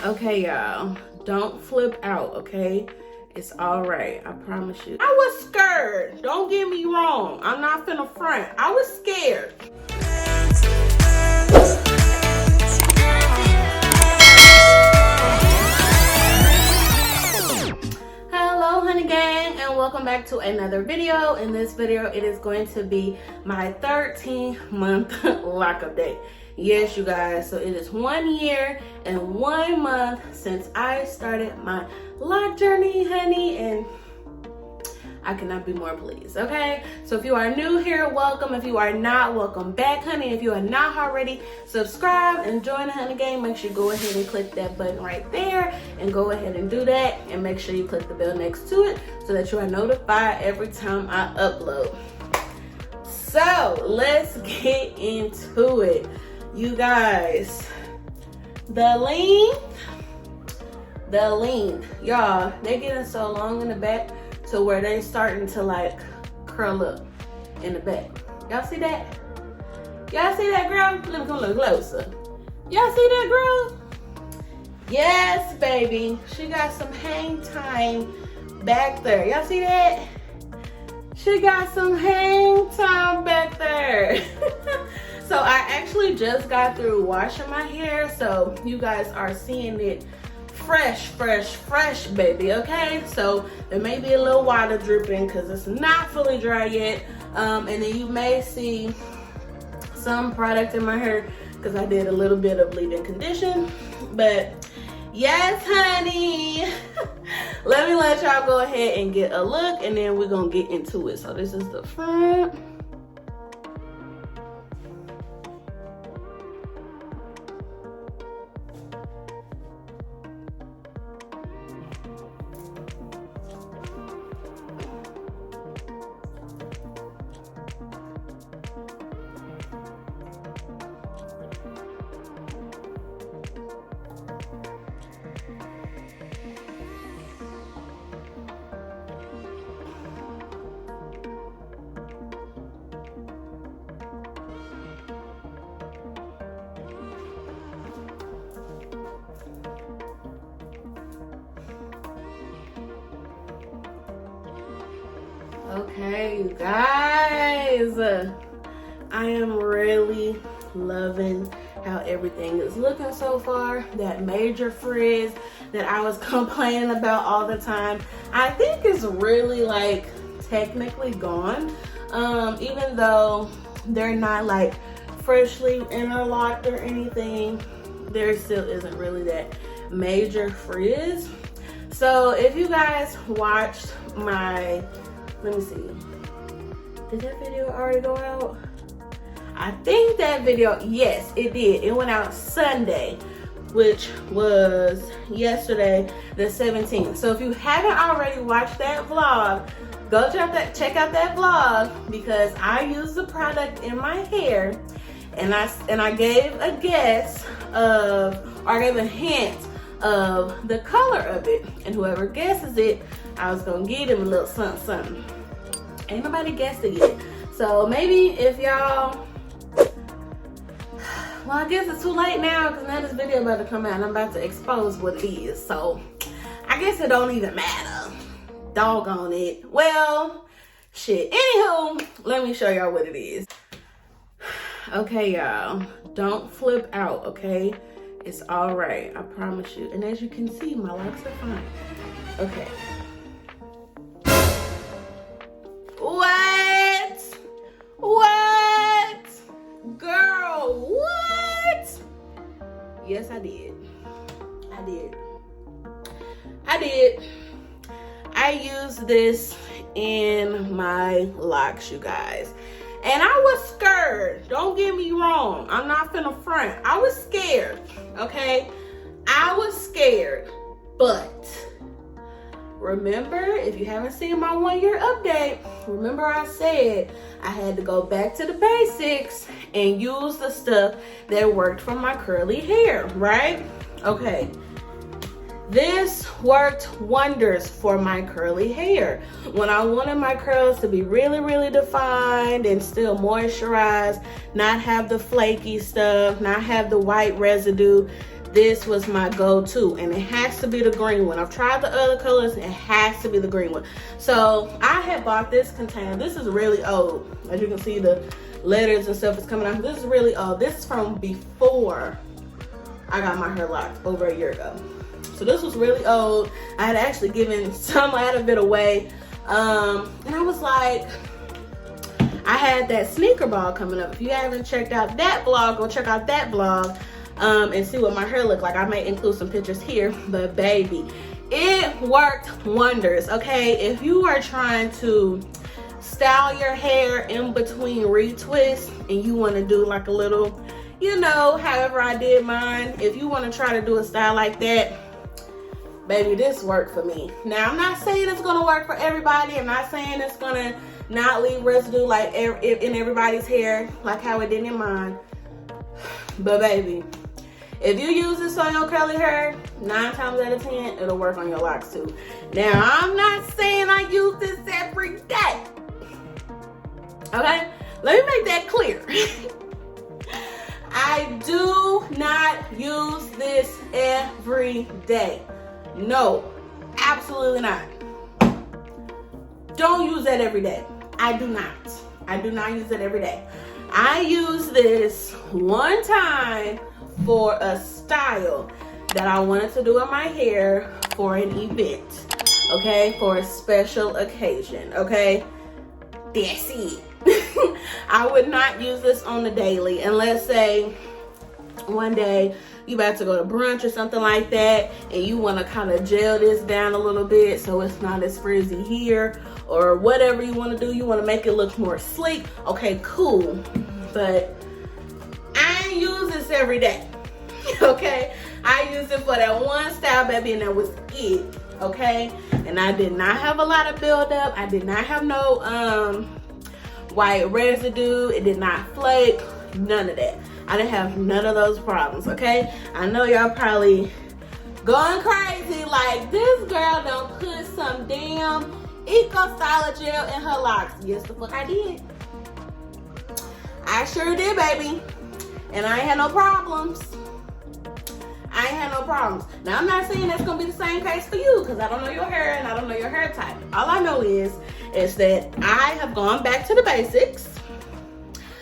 Okay, y'all, don't flip out, okay? It's all right, I promise you. I was scared, don't get me wrong. I'm not finna front. I was scared. Hello, honey gang, and welcome back to another video. In this video, it is going to be my 13-month lockup day. Yes, you guys, so it is 1 year and 1 month since I started my lock journey, honey, and I cannot be more pleased, okay? So if you are new here, welcome. If you are not, welcome back, honey. If you are not already, subscribe and join the honey gang. Make sure you go ahead and click that button right there and go ahead and do that. And make sure you click the bell next to it so that you are notified every time I upload. So let's get into it. You guys, the length, y'all, they getting so long in the back to where they starting to like curl up in the back. Y'all see that? Y'all see that, girl? Let me come a little closer. Y'all see that, girl? Yes, baby. She got some hang time back there. Y'all see that? She got some hang time back there. So I actually just got through washing my hair, so you guys are seeing it fresh, baby, okay? So there may be a little water dripping because it's not fully dry yet. And then you may see some product in my hair because I did a little bit of leave-in condition. But yes, honey. Let me let y'all go ahead and get a look and then we're gonna get into it. So this is the front. Okay, you guys, I am really loving how everything is looking so far. That major frizz that I was complaining about all the time, I think is really like technically gone. Even though they're not like freshly interlocked or anything, there still isn't really that major frizz. So if you guys watched my, let me see, did that video already go out? I think that video, yes, it did. It went out Sunday, which was yesterday, the 17th. So if you haven't already watched that vlog, go check out that vlog because I used the product in my hair and I gave a guess of, or I gave a hint of the color of it. And whoever guesses it, I was gonna give them a little something. Ain't nobody guessed it yet. So maybe if y'all, well, I guess it's too late now because now this video about to come out and I'm about to expose what it is. So I guess it don't even matter. Doggone it. Well, shit. Anywho, let me show y'all what it is. Okay, y'all, don't flip out, okay? It's all right, I promise you. And as you can see, my locks are fine. Okay. What? Girl, what? Yes, I did. I used this in my locks, you guys. And I was scared. Don't get me wrong. I'm not finna front. I was scared, okay? I was scared. But remember, if you haven't seen my 1 year update, remember I said I had to go back to the basics and use the stuff that worked for my curly hair, right? Okay. This worked wonders for my curly hair. When I wanted my curls to be really, really defined and still moisturized, not have the flaky stuff, not have the white residue, this was my go-to, and it has to be the green one. I've tried the other colors, it has to be the green one. So I had bought this container. This is really old. As you can see, the letters and stuff is coming out. This is really old. This is from before I got my hair locked over a year ago. So this was really old. I had actually given some out of it away. And I was like, I had that sneaker ball coming up. If you haven't checked out that vlog, go check out that vlog and see what my hair looked like. I may include some pictures here, but baby, it worked wonders, okay? If you are trying to style your hair in between retwists and you want to do like a little, you know, however I did mine, if you want to try to do a style like that, baby, this worked for me. Now, I'm not saying it's gonna work for everybody. I'm not saying it's gonna not leave residue like in everybody's hair, like how it did in mine. But baby, if you use this on your curly hair, 9 times out of 10, it'll work on your locks too. Now, I'm not saying I use this every day. Okay? Let me make that clear. I do not use this every day. No, absolutely not. Don't use that every day. I do not. I do not use it every day. I use this one time for a style that I wanted to do in my hair for an event, okay? For a special occasion, okay? That's it. I would not use this on the daily unless, say, one day you about to go to brunch or something like that and you want to kind of gel this down a little bit so it's not as frizzy here, or whatever you want to do. You want to make it look more sleek. Okay, cool. But I ain't use this every day. Okay? I used it for that one style, baby, and that was it. Okay? And I did not have a lot of buildup. I did not have no white residue. It did not flake. None of that. I didn't have none of those problems, okay? I know y'all probably going crazy like, this girl done put some damn Eco Styler gel in her locks. Yes, the fuck I did. I sure did, baby. And I ain't had no problems. I ain't had no problems. Now, I'm not saying that's gonna be the same case for you, because I don't know your hair and I don't know your hair type. All I know is that I have gone back to the basics.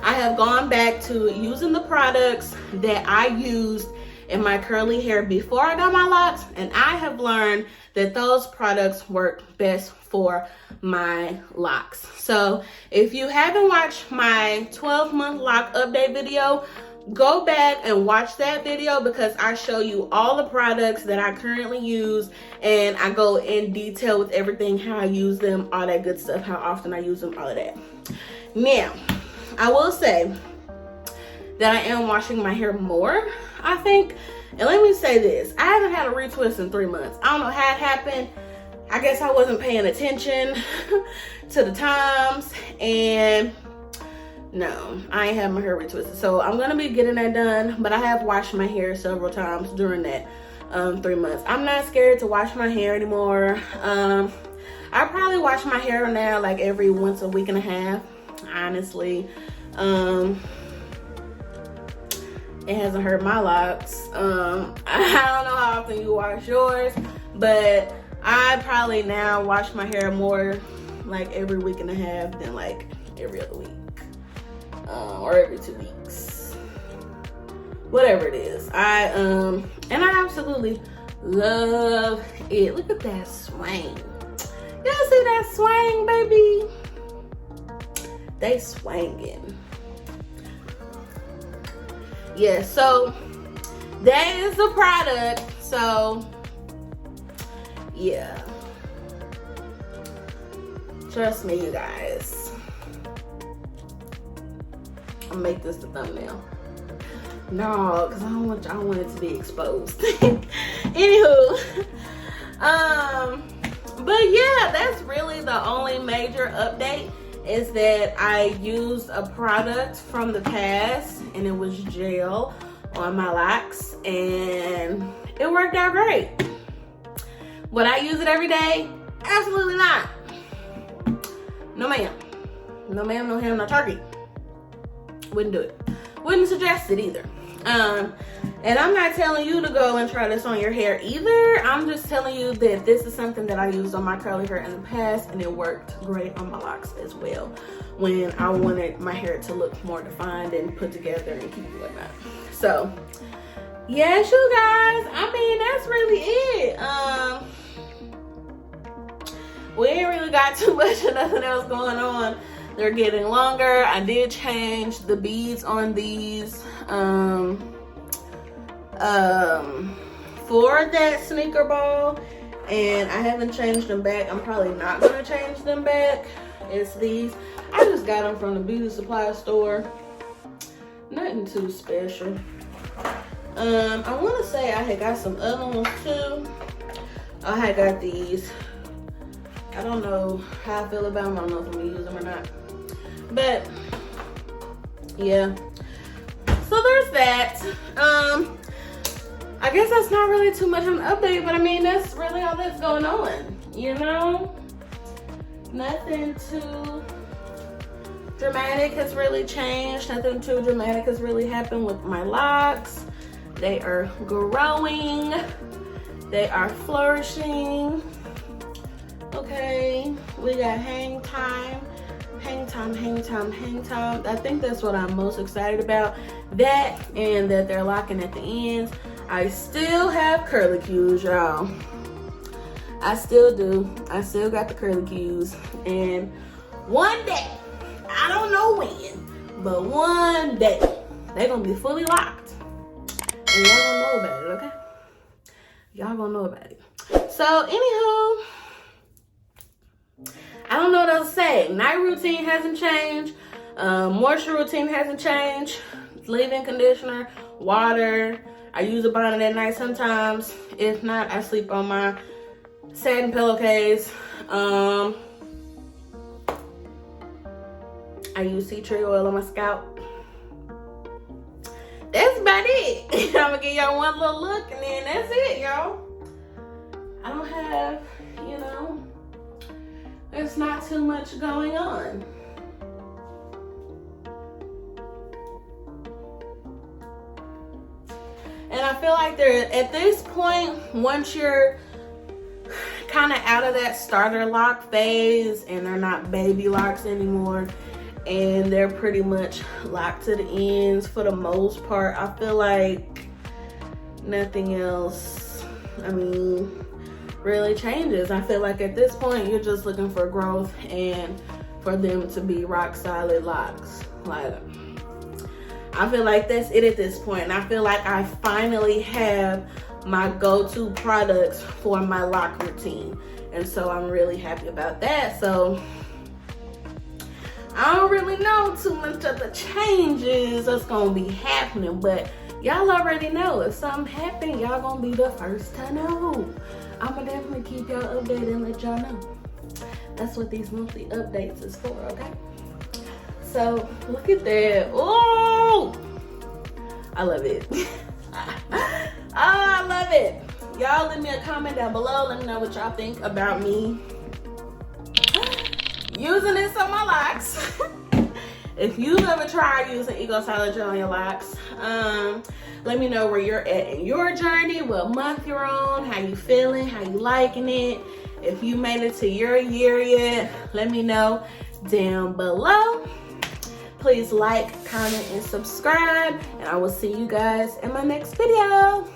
I have gone back to using the products that I used in my curly hair before I got my locks, and I have learned that those products work best for my locks. So if you haven't watched my 12-month lock update video, go back and watch that video, because I show you all the products that I currently use, and I go in detail with everything, how I use them, all that good stuff, how often I use them, all of that. Now, I will say that I am washing my hair more, I think. And let me say this, I haven't had a retwist in 3 months. I don't know how it happened. I guess I wasn't paying attention to the times, and no, I ain't had my hair retwisted. So I'm gonna be getting that done, but I have washed my hair several times during that 3 months. I'm not scared to wash my hair anymore. I probably wash my hair now like every once a week and a half. Honestly, it hasn't hurt my locks. I don't know how often you wash yours, but I probably now wash my hair more like every week and a half than like every other week, or every 2 weeks, whatever it is. And I absolutely love it. Look at that swing. Y'all see that swing, baby? They swanging. Yeah, so that is the product. So yeah, trust me, you guys. I'll make this the thumbnail. No, because I don't want it to be exposed. Anywho, but yeah, that's really the only major update, is that I used a product from the past, and it was gel on my locks, and it worked out great. Would I use it every day? Absolutely not. No ma'am. No ma'am, no ham, no turkey. Wouldn't do it. Wouldn't suggest it either. And I'm not telling you to go and try this on your hair either. I'm just telling you that this is something that I used on my curly hair in the past, and it worked great on my locks as well when I wanted my hair to look more defined and put together and keep it like that. So yes, you guys, I mean, that's really it. We ain't really got too much of nothing else going on. They're getting longer. I did change the beads on these for that sneaker ball, and I haven't changed them back. I'm probably not gonna change them back. It's these. I just got them from the beauty supply store. Nothing too special. I want to say I had got some other ones too. I had got these. I don't know how I feel about them. I don't know if I'm gonna use them or not. But yeah. So there's that. I guess that's not really too much of an update, but I mean, that's really all that's going on, you know? Nothing too dramatic has really changed. Nothing too dramatic has really happened with my locks. They are growing. They are flourishing. Okay, we got hang time. Hang time, hang time, hang time. I think that's what I'm most excited about. That and that they're locking at the ends. I still have curlicues, y'all. I still do. I still got the curlicues. And one day, I don't know when, but one day, they're gonna be fully locked. And y'all gonna know about it, okay? Y'all gonna know about it. So, anywho, I don't know what else to say. Night routine hasn't changed. Moisture routine hasn't changed. Leave-in conditioner, water. I use a bonnet at night sometimes. If not, I sleep on my satin pillowcase. I use tea tree oil on my scalp. That's about it. I'm gonna give y'all one little look and then that's it, y'all. I don't have, you know, there's not too much going on. And I feel like at this point, once you're kind of out of that starter lock phase and they're not baby locks anymore and they're pretty much locked to the ends for the most part, I feel like nothing else, I mean, really changes. I feel like at this point, you're just looking for growth and for them to be rock solid locks. Like, I feel like that's it at this point. And I feel like I finally have my go-to products for my lock routine. And so I'm really happy about that. So I don't really know too much of the changes that's gonna be happening, but y'all already know if something happens, y'all gonna be the first to know. I'm gonna definitely keep y'all updated and let y'all know. That's what these monthly updates is for, okay? So look at that. Oh, I love it. Oh, I love it. Y'all leave me a comment down below. Let me know what y'all think about me using this on my locks. If you've ever tried using Eco Solid Gel on your locks, let me know where you're at in your journey, what month you're on, how you feeling, how you liking it. If you made it to your year yet, let me know down below. Please like, comment, and subscribe, and I will see you guys in my next video.